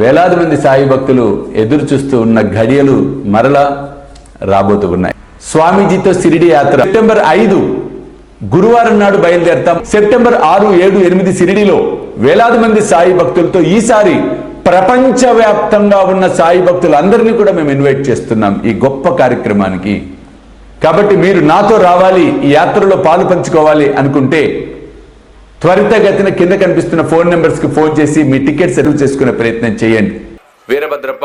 వేలాది మంది సాయి భక్తులు ఎదురు చూస్తూ ఉన్న ఘడియలు మరలా రాబోతూ ఉన్నాయి. స్వామీజీతో షిరిడి యాత్ర సెప్టెంబర్ 5 గురువారం నాడు బయలుదేరతాం. సెప్టెంబర్ 6, 7, 8 షిరిడిలో వేలాది మంది సాయి భక్తులతో ఈసారి ప్రపంచవ్యాప్తంగా ఉన్న సాయి భక్తులందరినీ కూడా మేము ఇన్వైట్ చేస్తున్నాం ఈ గొప్ప కార్యక్రమానికి. కాబట్టి మీరు నాతో రావాలి, ఈ యాత్రలో పాలు పంచుకోవాలి అనుకుంటే త్వరితగతిన కింద కనిపిస్తున్న ఫోన్ నెంబర్స్కి ఫోన్ చేసి మీ టికెట్ సెటిల్ చేసుకునే ప్రయత్నం చేయండి. వీరభద్రప్ప,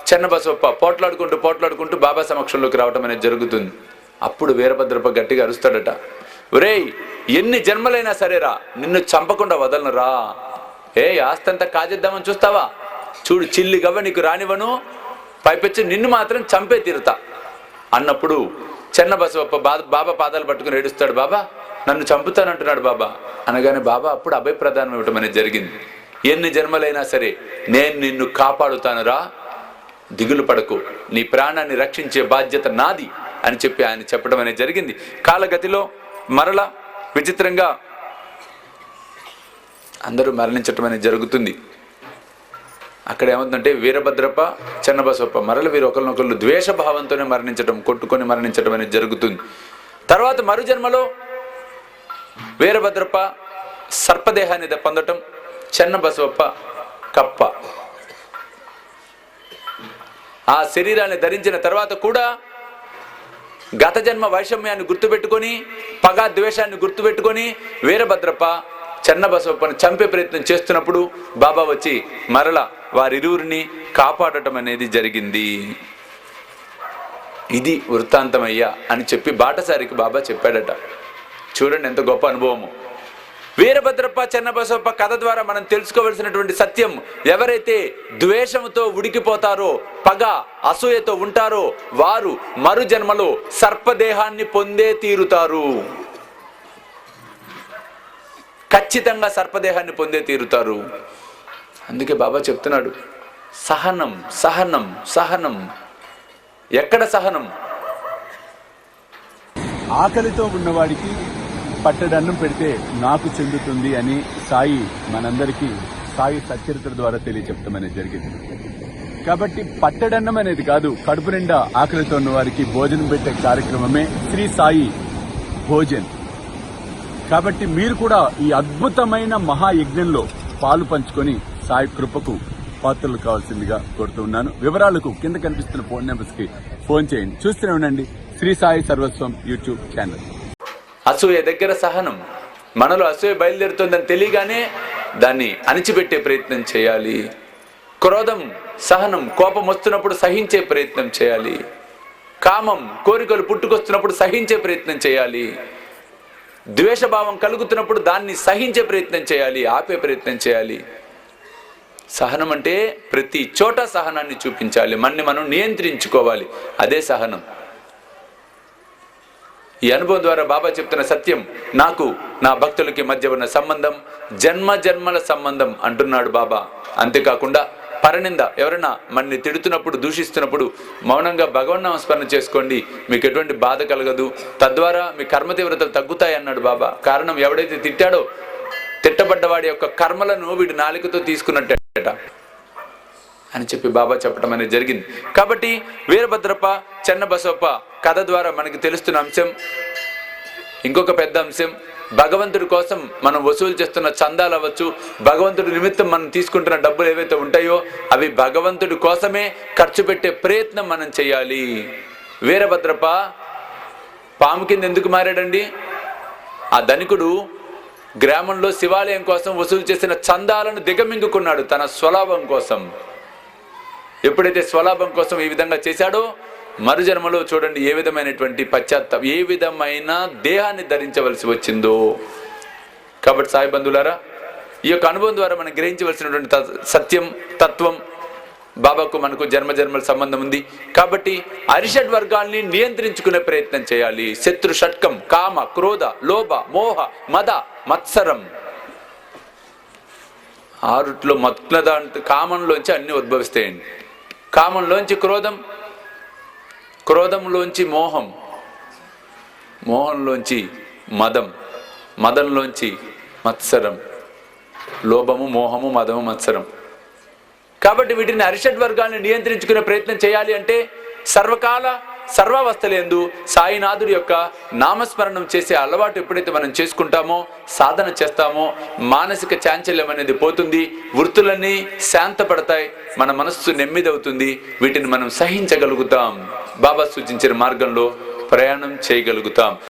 చెన్నబసవప్ప పోట్లాడుకుంటూ బాబా సమక్షంలోకి రావటం అనేది జరుగుతుంది. అప్పుడు వీరభద్రప్ప గట్టిగా అరుస్తాడట, ఒరేయ్ ఎన్ని జన్మలైనా సరేరా, నిన్ను చంపకుండా వదలనురా. ఆస్తంతా కాజేద్దామని చూస్తావా? చూడు చిల్లి గవ్వ నీకు రానివ్వను, పైపెచ్చి నిన్ను మాత్రం చంపే తీరుతా అన్నప్పుడు చెన్నబసవప్ప బాబా పాదాలు పట్టుకుని ఏడుస్తాడు. బాబా నన్ను చంపుతానంటున్నాడు బాబా అనగానే బాబా అప్పుడు అభయప్రదానం ఇవ్వటం అనేది జరిగింది. ఎన్ని జన్మలైనా సరే నేను నిన్ను కాపాడుతానురా, దిగులు పడకు, నీ ప్రాణాన్ని రక్షించే బాధ్యత నాది అని చెప్పి ఆయన చెప్పడం అనేది జరిగింది. కాలగతిలో మరలా విచిత్రంగా అందరూ మరణించటం అనేది జరుగుతుంది. అక్కడ ఏమవుతుందంటే వీరభద్రప్ప, చెన్నబసవప్ప మరల వీరు ఒకరినొకరు ద్వేషభావంతోనే మరణించటం, కొట్టుకొని మరణించటం అనేది జరుగుతుంది. తర్వాత మరు జన్మలో వీరభద్రప్ప సర్పదేహాన్ని పొందటం, చెన్నబసవప్ప కప్ప. ఆ శరీరాన్ని ధరించిన తర్వాత కూడా గత జన్మ వైషమ్యాన్ని గుర్తుపెట్టుకొని, పగా ద్వేషాన్ని గుర్తుపెట్టుకొని వీరభద్రప్ప చెన్నబసవప్పని చంపే ప్రయత్నం చేస్తున్నప్పుడు బాబా వచ్చి మరల వారిరువురిని కాపాడటం అనేది జరిగింది. ఇది వృత్తాంతమయ్యా అని చెప్పి బాటసారికి బాబా చెప్పాడట. చూడండి ఎంత గొప్ప అనుభవము. వీరభద్రప్ప, చెన్నబసవప్ప కథ ద్వారా మనం తెలుసుకోవలసినటువంటి సత్యం, ఎవరైతే ద్వేషంతో ఉడికిపోతారో, పగ అసూయతో ఉంటారో వారు మరు జన్మలో సర్పదేహాన్ని పొందే తీరుతారు. ఖచ్చితంగా సర్పదేహాన్ని పొందే తీరుతారు. అందుకే బాబా చెప్తున్నాడు, సహనం సహనం సహనం. ఎక్కడ సహనం? ఆకలితో ఉన్నవాడికి పట్టడన్నం పెడితే నాకు చెందుతుంది అని సాయి మనందరికీ సాయి సచ్చరిత్ర ద్వారా తెలియచెప్తాం అనేది జరిగింది. కాబట్టి పట్టడన్నం అనేది కాదు, కడుపు నిండా ఆకలితో ఉన్న వారికి భోజనం పెట్టే కార్యక్రమమే శ్రీ సాయి భోజన్. కాబట్టి మీరు కూడా ఈ అద్భుతమైన మహాయజ్ఞంలో పాలు పంచుకొని సాయి కృపకు పాత్రలు కావాల్సిందిగా కోరుతూ ఉన్నాను. వివరాలకు కింద కనిపిస్తున్న ఫోన్ నెంబర్స్ కి ఫోన్ చేయండి. చూస్తూనే ఉండండి శ్రీ సాయి సర్వస్వం యూట్యూబ్ ఛానల్. అసూయ దగ్గర సహనం. మనలో అసూయ బయలుదేరుతుందని తెలియగానే దాన్ని అణిచిపెట్టే ప్రయత్నం చేయాలి. క్రోధం సహనం, కోపం వస్తున్నప్పుడు సహించే ప్రయత్నం చేయాలి. కామం, కోరికలు పుట్టుకొస్తున్నప్పుడు సహించే ప్రయత్నం చేయాలి. ద్వేషభావం కలుగుతున్నప్పుడు దాన్ని సహించే ప్రయత్నం చేయాలి, ఆపే ప్రయత్నం చేయాలి. సహనం అంటే ప్రతి చోట సహనాన్ని చూపించాలి, మనని మనం నియంత్రించుకోవాలి. అదే సహనం. ఈ అనుభవం ద్వారా బాబా చెప్తున్న సత్యం, నాకు నా భక్తులకి మధ్య ఉన్న సంబంధం జన్మ జన్మల సంబంధం అంటున్నాడు బాబా. అంతేకాకుండా పరనింద, ఎవరైనా మనని తిడుతున్నప్పుడు, దూషిస్తున్నప్పుడు మౌనంగా భగవన్నామస్మరణ చేసుకోండి, మీకు ఎటువంటి బాధ కలగదు, తద్వారా మీ కర్మ తీవ్రతలు తగ్గుతాయి అన్నాడు బాబా. కారణం, ఎవడైతే తిట్టాడో తిట్టబడ్డవాడి యొక్క కర్మలను వీడు నాలుకతో తీసుకున్నట్టేట అని చెప్పి బాబా చెప్పడం అనేది జరిగింది. కాబట్టి వీరభద్రప్ప, చెన్నబసవప్ప కథ ద్వారా మనకి తెలుస్తున్న అంశం, ఇంకొక పెద్ద అంశం, భగవంతుడి కోసం మనం వసూలు చేస్తున్న చందాలు అవ్వచ్చు, భగవంతుడి నిమిత్తం మనం తీసుకుంటున్న డబ్బులు ఏవైతే ఉంటాయో అవి భగవంతుడి కోసమే ఖర్చు పెట్టే ప్రయత్నం మనం చేయాలి. వీరభద్రప్ప పాము కింద ఎందుకు మారాడండి? ఆ ధనికుడు గ్రామంలో శివాలయం కోసం వసూలు చేసిన చందాలను దిగమింగుకున్నాడు తన స్వలాభం కోసం. ఎప్పుడైతే స్వలాభం కోసం ఈ విధంగా చేశాడో మరుజన్మలో చూడండి ఏ విధమైనటువంటి పశ్చాత్తాపం, ఏ విధమైన దేహాన్ని ధరించవలసి వచ్చిందో. కాబట్టి సాయి బంధువులారా, ఈ యొక్క అనుభవం ద్వారా మనం గ్రహించవలసినటువంటి సత్యం, తత్వం, బాబాకు మనకు జన్మజన్మల సంబంధం ఉంది. కాబట్టి అరిషడ్ వర్గాల్ని నియంత్రించుకునే ప్రయత్నం చేయాలి. శత్రు షట్కం, కామ, క్రోధ, లోభ, మోహ, మద, మత్సరం, ఆరుట్లో మొత్తం దాంట్లో కామంలోంచి అన్ని ఉద్భవిస్తాయండి. కామంలోంచి క్రోధం, క్రోధంలోంచి మోహం, మోహంలోంచి మదం, మదంలోంచి మత్సరం, లోభము, మోహము, మదము, మత్సరం. కాబట్టి వీటిని అరిషడ్ వర్గాలను నియంత్రించుకునే ప్రయత్నం చేయాలి అంటే సర్వకాల సర్వావస్థలందు సాయినాథుడి యొక్క నామస్మరణం చేసే అలవాటు ఎప్పుడైతే మనం చేసుకుంటామో, సాధన చేస్తామో, మానసిక చాంచల్యం అనేది పోతుంది, వృత్తులన్నీ శాంతపడతాయి, మన మనస్సు నెమ్మదవుతుంది, వీటిని మనం సహించగలుగుతాం, బాబా సూచించిన మార్గంలో ప్రయాణం చేయగలుగుతాం.